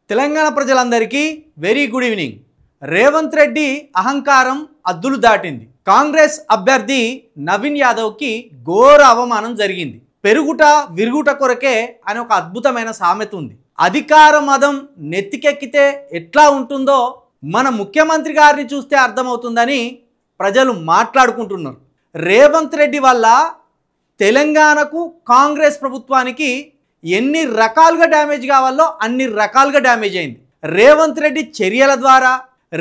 తెలంగాణ ప్రజలందరికీ very good evening. Revanth Reddy అహంకారం అద్దులు దాటింది. కాంగ్రెస్ అభ్యర్థి నవీన్ యాదవ్కి ఘోర అవమానం జరిగింది. పెరుగుట విరుగుట కొరకే అని ఒక అద్భుతమైన సామెత ఉంది. అధికార మదం నెత్తికెక్కితే ఎట్లా ఉంటుందో మన ముఖ్యమంత్రి గారిని చూస్తే అర్థమవుతుందని ప్రజలు మాట్లాడుకుంటున్నారు. రేవంత్ రెడ్డి వల్ల తెలంగాణకు కాంగ్రెస్ ప్రభుత్వానికి ఎన్ని రకాలుగా డ్యామేజ్ కావాలో అన్ని రకాలుగా డ్యామేజ్ అయింది. రేవంత్ రెడ్డి చర్యల ద్వారా,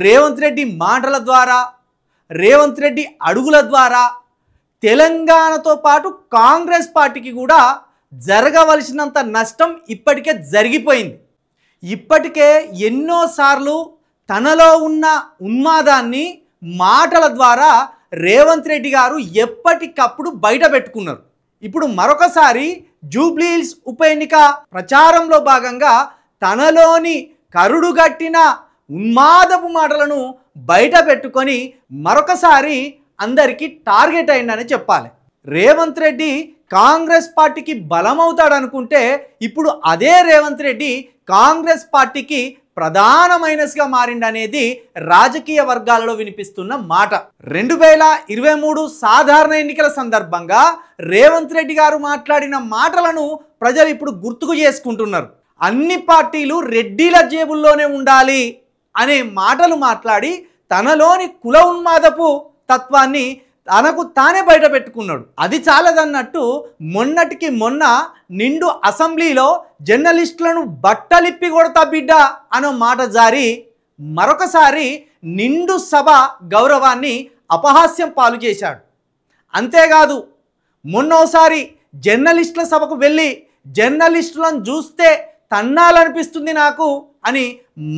రేవంత్ రెడ్డి మాటల ద్వారా, రేవంత్ రెడ్డి అడుగుల ద్వారా తెలంగాణతో పాటు కాంగ్రెస్ పార్టీకి కూడా జరగవలసినంత నష్టం ఇప్పటికే జరిగిపోయింది. ఇప్పటికే ఎన్నోసార్లు తనలో ఉన్న ఉన్మాదాన్ని మాటల ద్వారా రేవంత్ రెడ్డి గారు ఎప్పటికప్పుడు బయట పెట్టుకున్నారు. ఇప్పుడు మరొకసారి జూబ్లీ హిల్స్ ఉప ఎన్నిక ప్రచారంలో భాగంగా తనలోని కరుడుగట్టిన ఉన్మాదపు మాటలను బయట పెట్టుకొని మరొకసారి అందరికీ టార్గెట్ అయిందని చెప్పాలి. రేవంత్ రెడ్డి కాంగ్రెస్ పార్టీకి బలమవుతాడనుకుంటే ఇప్పుడు అదే రేవంత్ రెడ్డి కాంగ్రెస్ పార్టీకి ప్రధాన మైనస్గా మారిండనేది రాజకీయ వర్గాలలో వినిపిస్తున్న మాట. 2023 సాధారణ ఎన్నికల సందర్భంగా రేవంత్ రెడ్డి గారు మాట్లాడిన మాటలను ప్రజలు ఇప్పుడు గుర్తుకు చేసుకుంటున్నారు. అన్ని పార్టీలు రెడ్డిల జేబుల్లోనే ఉండాలి అనే మాటలు మాట్లాడి తనలోని కుల ఉన్మాదపు తత్వాన్ని తనకు తానే బయట పెట్టుకున్నాడు. అది చాలదన్నట్టు మొన్నటికి మొన్న నిండు అసెంబ్లీలో జర్నలిస్టులను బట్టలిప్పి కొడతా బిడ్డ అనే మాట జారి మరొకసారి నిండు సభ గౌరవాన్ని అపహాస్యం పాలు చేశాడు. అంతేకాదు మొన్నోసారి జర్నలిస్టుల సభకు వెళ్ళి జర్నలిస్టులను చూస్తే తన్నాలనిపిస్తుంది నాకు అని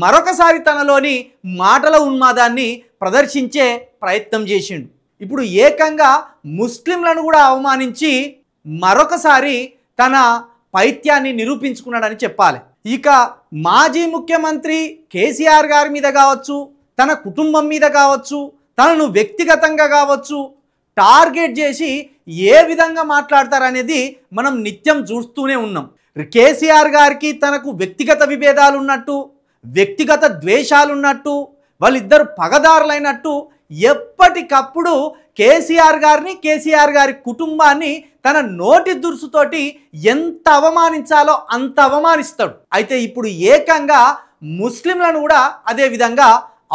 మరొకసారి తనలోని మాటల ఉన్మాదాన్ని ప్రదర్శించే ప్రయత్నం చేసిండు. ఇప్పుడు ఏకంగా ముస్లింలను కూడా అవమానించి మరొకసారి తన పైత్యాన్ని నిరూపించుకున్నాడని చెప్పాలి. ఇక మాజీ ముఖ్యమంత్రి కేసీఆర్ గారి మీద కావచ్చు, తన కుటుంబం మీద కావచ్చు, తనను వ్యక్తిగతంగా కావచ్చు టార్గెట్ చేసి ఏ విధంగా మాట్లాడతారనేది మనం నిత్యం చూస్తూనే ఉన్నాం. కేసీఆర్ గారికి తనకు వ్యక్తిగత విభేదాలు ఉన్నట్టు, వ్యక్తిగత ద్వేషాలు ఉన్నట్టు, వాళ్ళిద్దరు పగదారులైనట్టు ఎప్పటికప్పుడు కేసీఆర్ గారిని, కేసీఆర్ గారి కుటుంబాన్ని తన నోటి దురుసుతోటి ఎంత అవమానించాలో అంత అవమానిస్తాడు. అయితే ఇప్పుడు ఏకంగా ముస్లింలను కూడా అదే విధంగా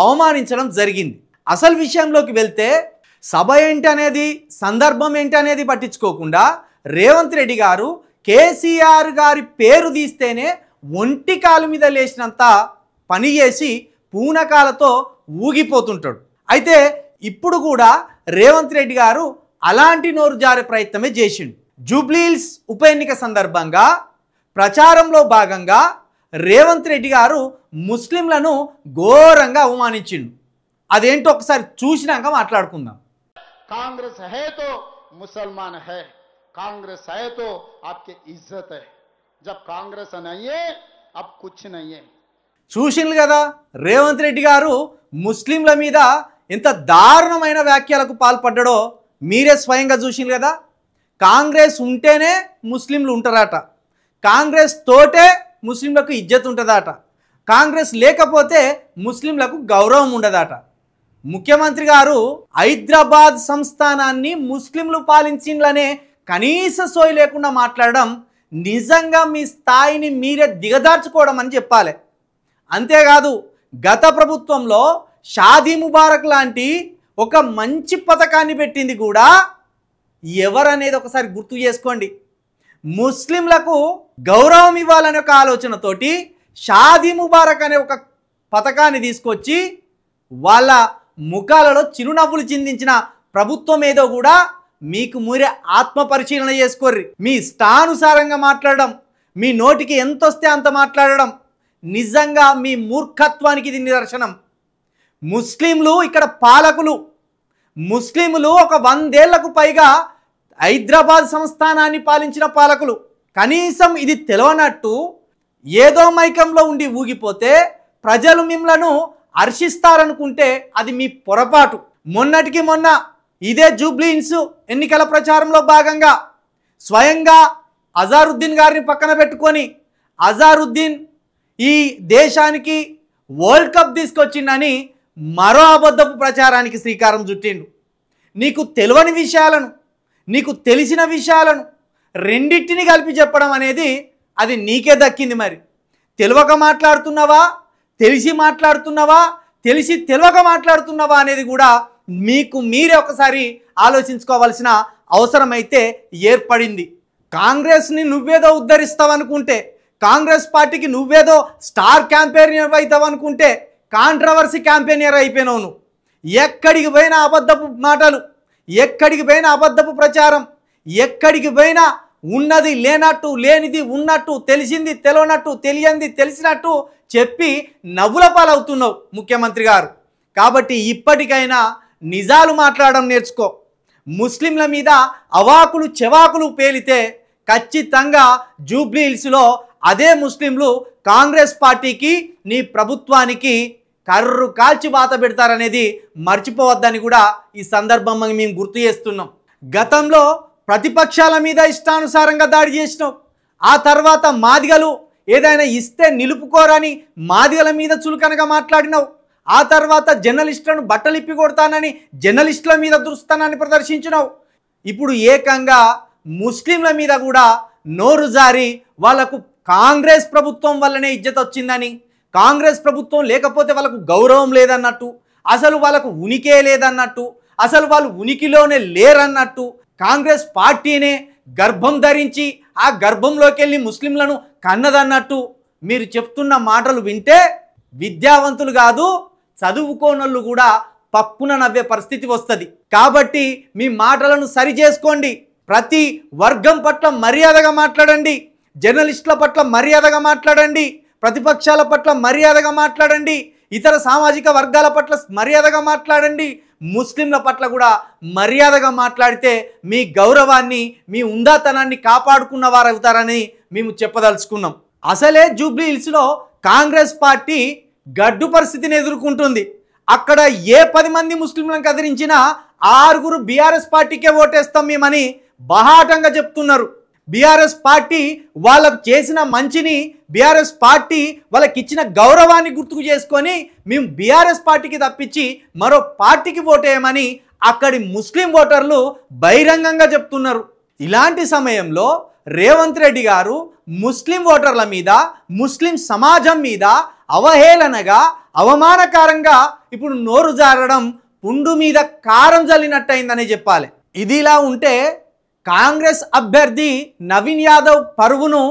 అవమానించడం జరిగింది. అసలు విషయంలోకి వెళ్తే సభ ఏంటి అనేది, సందర్భం ఏంటి అనేది పట్టించుకోకుండా రేవంత్ రెడ్డి గారు కేసీఆర్ గారి పేరు తీస్తేనే ఒంటి కాలు మీద లేచినంత పని చేసి పూనకాలతో ఊగిపోతుంటాడు. అయితే ఇప్పుడు కూడా రేవంత్ రెడ్డి గారు అలాంటి నోరు జారే ప్రయత్నమే చేసిండు. జూబ్లీ హిల్స్ ఉప ఎన్నిక సందర్భంగా ప్రచారంలో భాగంగా రేవంత్ రెడ్డి గారు ముస్లింలను ఘోరంగా అవమానించిండు. అదేంటో ఒకసారి చూసినాక మాట్లాడుకుందాం. कांग्रेस है तो मुसलमान है, कांग्रेस है तो आपकी इज्जत है, जब कांग्रेस नहीं है अब कुछ नहीं है. చూసిండ్రు కదా రేవంత్ రెడ్డి గారు ముస్లింల మీద ఎంత దారుణమైన వ్యాఖ్యలకు పాల్పడ్డాడో మీరే స్వయంగా చూసిండ్రు కదా. కాంగ్రెస్ ఉంటేనే ముస్లింలు ఉంటారట, కాంగ్రెస్ తోటే ముస్లింలకు ఇజ్జత్ ఉంటుందట, కాంగ్రెస్ లేకపోతే ముస్లింలకు గౌరవం ఉండదట. ముఖ్యమంత్రి గారు హైదరాబాద్ సంస్థానాన్ని ముస్లింలు పాలించిండ్లనే కనీస సోయి లేకుండా మాట్లాడడం నిజంగా మీ స్థాయిని మీరే దిగదార్చుకోవడం అని చెప్పాలి. అంతేకాదు గత ప్రభుత్వంలో షాదీ ముబారక్ లాంటి ఒక మంచి పథకాన్ని పెట్టింది కూడా ఎవరనేది ఒకసారి గుర్తు చేసుకోండి. ముస్లింలకు గౌరవం ఇవ్వాలనే ఒక ఆలోచనతోటి షాదీ ముబారక్ అనే ఒక పథకాన్ని తీసుకొచ్చి వాళ్ళ ముఖాలలో చిరునవ్వులు చిందించిన ప్రభుత్వం ఏదో కూడా మీకు మీరే ఆత్మ పరిశీలన చేసుకోర్రి. మీ ఇష్టానుసారంగా మాట్లాడడం, మీ నోటికి ఎంత వస్తే అంత మాట్లాడడం నిజంగా మీ మూర్ఖత్వానికి ఇది నిదర్శనం. ముస్లింలు ఇక్కడ పాలకులు, ముస్లింలు ఒక 100 ఏళ్లకు పైగా హైదరాబాద్ సంస్థానాన్ని పాలించిన పాలకులు. కనీసం ఇది తెలవనట్టు ఏదో మైకంలో ఉండి ఊగిపోతే ప్రజలు మిమ్మలను హర్షిస్తారనుకుంటే అది మీ పొరపాటు. మొన్నటికి మొన్న ఇదే జూబ్లీ హిల్స్ ఎన్నికల ప్రచారంలో భాగంగా స్వయంగా అజారుద్దీన్ గారిని పక్కన పెట్టుకొని అజారుద్దీన్ ఈ దేశానికి వరల్డ్ కప్ తీసుకొచ్చిండని మరో అబద్ధపు ప్రచారానికి శ్రీకారం చుట్టిండు. నీకు తెలియని విషయాలను, నీకు తెలిసిన విషయాలను రెండింటిని కలిపి చెప్పడం అనేది అది నీకే దక్కింది. మరి తెలియక మాట్లాడుతున్నావా, తెలిసి మాట్లాడుతున్నావా, తెలిసి తెలియక మాట్లాడుతున్నావా అనేది కూడా మీకు మీరే ఒకసారి ఆలోచించుకోవాల్సిన అవసరం అయితే ఏర్పడింది. కాంగ్రెస్ని నువ్వేదో ఉద్ధరిస్తావనుకుంటే, కాంగ్రెస్ పార్టీకి నువ్వేదో స్టార్ క్యాంపెయినర్ అవుతావనుకుంటే కాంట్రవర్సీ క్యాంపెయినర్ అయిపోయినావు నువ్వు. ఎక్కడికి పోయినా అబద్ధపు మాటలు, ఎక్కడికి పోయినా అబద్ధపు ప్రచారం, ఎక్కడికి పోయినా ఉన్నది లేనట్టు, లేనిది ఉన్నట్టు, తెలిసింది తెలియనట్టు, తెలియంది తెలిసినట్టు చెప్పి నవ్వుల పాలవుతున్నావు ముఖ్యమంత్రి గారు. కాబట్టి ఇప్పటికైనా నిజాలు మాట్లాడడం నేర్చుకో. ముస్లింల మీద అవాకులు చెవాకులు పేలితే ఖచ్చితంగా జూబ్లీ హిల్స్లో అదే ముస్లింలు కాంగ్రెస్ పార్టీకి, నీ ప్రభుత్వానికి కర్రు కాల్చి వాత పెడతారనేది మర్చిపోవద్దని కూడా ఈ సందర్భంగా మేము గుర్తు చేస్తున్నాం. గతంలో ప్రతిపక్షాల మీద ఇష్టానుసారంగా దాడి చేసినావు. ఆ తర్వాత మాదిగలు ఏదైనా ఇస్తే నిలుపుకోరని మాదిగల మీద చులకనగా మాట్లాడినావు. ఆ తర్వాత జర్నలిస్టులను బట్టలిప్పి కొడతానని జర్నలిస్టుల మీద దురుస్తానని ప్రదర్శించినావు. ఇప్పుడు ఏకంగా ముస్లింల మీద కూడా నోరు జారి వాళ్లకు కాంగ్రెస్ ప్రభుత్వం వల్లనే ఇజ్జత్ వచ్చిందని, కాంగ్రెస్ ప్రభుత్వం లేకపోతే వాళ్ళకు గౌరవం లేదన్నట్టు, అసలు వాళ్ళకు ఉనికే లేదన్నట్టు, అసలు వాళ్ళు ఉనికిలోనే లేరన్నట్టు, కాంగ్రెస్ పార్టీనే గర్భం ధరించి ఆ గర్భంలోకి వెళ్ళి ముస్లింలను కన్నదన్నట్టు మీరు చెప్తున్న మాటలు వింటే విద్యావంతులు కాదు చదువుకోనోళ్ళు కూడా పక్కున నవ్వే పరిస్థితి వస్తుంది. కాబట్టి మీ మాటలను సరి చేసుకోండి. ప్రతి వర్గం పట్ల మర్యాదగా మాట్లాడండి, జర్నలిస్టుల పట్ల మర్యాదగా మాట్లాడండి, ప్రతిపక్షాల పట్ల మర్యాదగా మాట్లాడండి, ఇతర సామాజిక వర్గాల పట్ల మర్యాదగా మాట్లాడండి, ముస్లింల పట్ల కూడా మర్యాదగా మాట్లాడితే మీ గౌరవాన్ని, మీ ఉందాతనాన్ని కాపాడుకున్న వారు అవుతారని మేము చెప్పదలుచుకున్నాం. అసలే జూబ్లీ హిల్స్లో కాంగ్రెస్ పార్టీ గడ్డు పరిస్థితిని ఎదుర్కొంటుంది. అక్కడ ఏ 10 మంది ముస్లింలను కదిలించినా 6 బీఆర్ఎస్ పార్టీకే ఓటేస్తాం మేమని బహాటంగా చెప్తున్నారు. బీఆర్ఎస్ పార్టీ వాళ్ళకు చేసిన మంచిని, బీఆర్ఎస్ పార్టీ వాళ్ళకి ఇచ్చిన గౌరవాన్ని గుర్తుకు చేసుకొని మేము బీఆర్ఎస్ పార్టీకి తప్పించి మరో పార్టీకి ఓటేయమని అక్కడి ముస్లిం ఓటర్లు బహిరంగంగా చెప్తున్నారు. ఇలాంటి సమయంలో రేవంత్ రెడ్డి గారు ముస్లిం ఓటర్ల మీద, ముస్లిం సమాజం మీద అవహేళనగా, అవమానకరంగా ఇప్పుడు నోరు జారడం పుండు మీద కారం జల్లినట్టయిందని చెప్పాలి. ఇదిలా ఉంటే కాంగ్రెస్ అభ్యర్థి నవీన్ యాదవ్ పరువును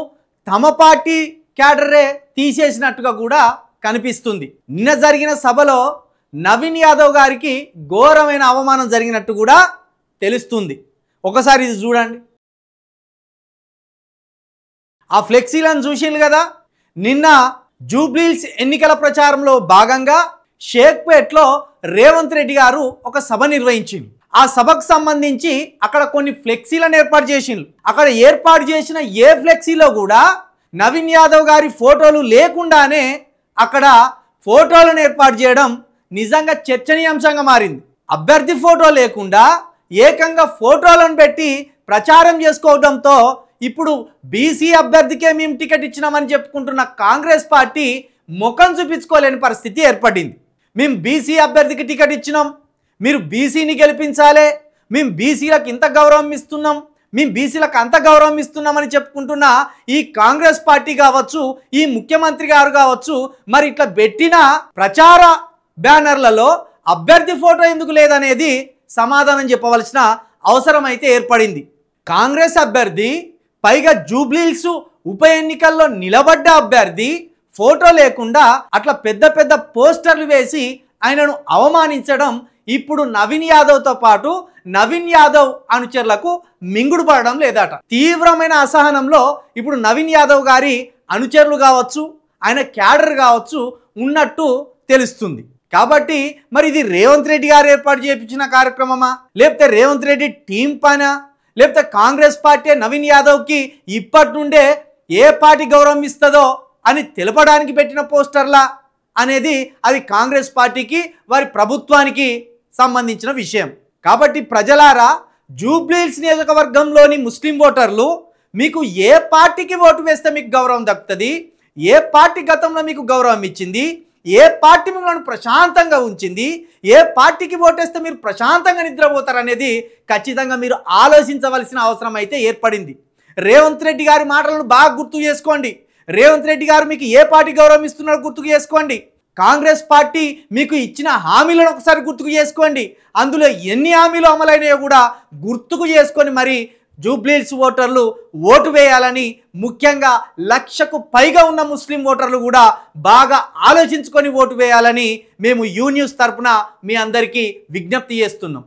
తమ పార్టీ క్యాడరే తీసేసినట్టుగా కూడా కనిపిస్తుంది. నిన్న జరిగిన సభలో నవీన్ యాదవ్ గారికి ఘోరమైన అవమానం జరిగినట్టు కూడా తెలుస్తుంది. ఒకసారి ఇది చూడండి. ఆ ఫ్లెక్సీలను చూసిండ్రు కదా. నిన్న జూబ్లీ హిల్స్ ఎన్నికల ప్రచారంలో భాగంగా షేక్పేట్లో రేవంత్ రెడ్డి గారు ఒక సభ నిర్వహించింది. ఆ సభకు సంబంధించి అక్కడ కొన్ని ఫ్లెక్సీలను ఏర్పాటు చేసిండ్రు. అక్కడ ఏర్పాటు చేసిన ఏ ఫ్లెక్సీలో కూడా నవీన్ యాదవ్ గారి ఫోటోలు లేకుండానే అక్కడ ఫోటోలను ఏర్పాటు చేయడం నిజంగా చర్చనీయాంశంగా మారింది. అభ్యర్థి ఫోటో లేకుండా ఏకంగా ఫోటోలను పెట్టి ప్రచారం చేసుకోవడంతో ఇప్పుడు బీసీ అభ్యర్థికే మేము టికెట్ ఇచ్చినామని చెప్పుకుంటున్న కాంగ్రెస్ పార్టీ ముఖం చూపించుకోలేని పరిస్థితి ఏర్పడింది. మేము బీసీ అభ్యర్థికి టికెట్ ఇచ్చినాం, మీరు బీసీని గెలిపించాలి, మేము బీసీలకు ఇంత గౌరవం ఇస్తున్నాం, మేము బీసీలకు అంత గౌరవం ఇస్తున్నామని చెప్పుకుంటున్న ఈ కాంగ్రెస్ పార్టీ కావచ్చు, ఈ ముఖ్యమంత్రి గారు కావచ్చు, మరి ఇట్లా పెట్టిన ప్రచార బ్యానర్లలో అభ్యర్థి ఫోటో ఎందుకు లేదనేది సమాధానం చెప్పవలసిన అవసరం అయితే ఏర్పడింది. కాంగ్రెస్ అభ్యర్థి, పైగా జూబ్లీ హిల్స్ ఉప ఎన్నికల్లో నిలబడ్డ అభ్యర్థి ఫోటో లేకుండా అట్లా పెద్ద పెద్ద పోస్టర్లు వేసి ఆయనను అవమానించడం ఇప్పుడు నవీన్ యాదవ్తో పాటు నవీన్ యాదవ్ అనుచరులకు మింగుడు పడడం లేదట. తీవ్రమైన అసహనంలో ఇప్పుడు నవీన్ యాదవ్ గారి అనుచరులు కావచ్చు, ఆయన క్యాడర్ కావచ్చు ఉన్నట్టు తెలుస్తుంది. కాబట్టి మరి ఇది రేవంత్ రెడ్డి గారు ఏర్పాటు చేయించిన కార్యక్రమమా, లేకపోతే రేవంత్ రెడ్డి టీం పైన, లేకపోతే కాంగ్రెస్ పార్టీ నవీన్ యాదవ్కి ఇప్పటి నుండే ఏ పార్టీ గౌరవం ఇస్తుందో అని తెలపడానికి పెట్టిన పోస్టర్లా అనేది అది కాంగ్రెస్ పార్టీకి, వారి ప్రభుత్వానికి సంబంధించిన విషయం. కాబట్టి ప్రజలారా, జూబ్లీ హిల్స్ నియోజకవర్గంలోని ముస్లిం ఓటర్లు మీకు ఏ పార్టీకి ఓటు వేస్తే మీకు గౌరవం దక్కుతుంది, ఏ పార్టీ గతంలో మీకు గౌరవం ఇచ్చింది, ఏ పార్టీ మిమ్మల్ని ప్రశాంతంగా ఉంచింది, ఏ పార్టీకి ఓటేస్తే మీరు ప్రశాంతంగా నిద్రపోతారనేది ఖచ్చితంగా మీరు ఆలోచించవలసిన అవసరం అయితే ఏర్పడింది. రేవంత్ రెడ్డి గారి మాటలను బాగా గుర్తు చేసుకోండి. రేవంత్ రెడ్డి గారు మీకు ఏ పార్టీ గౌరవం ఇస్తున్నారో గుర్తుకు చేసుకోండి. కాంగ్రెస్ పార్టీ మీకు ఇచ్చిన హామీలను ఒకసారి గుర్తుకు చేసుకోండి. అందులో ఎన్ని హామీలు అమలైనాయో కూడా గుర్తుకు చేసుకొని మరి జూబ్లీహిల్స్ ఓటర్లు ఓటు వేయాలని, ముఖ్యంగా 1,00,000కు పైగా ఉన్న ముస్లిం ఓటర్లు కూడా బాగా ఆలోచించుకొని ఓటు వేయాలని మేము యూ న్యూస్ తరపున మీ అందరికీ విజ్ఞప్తి చేస్తున్నాం.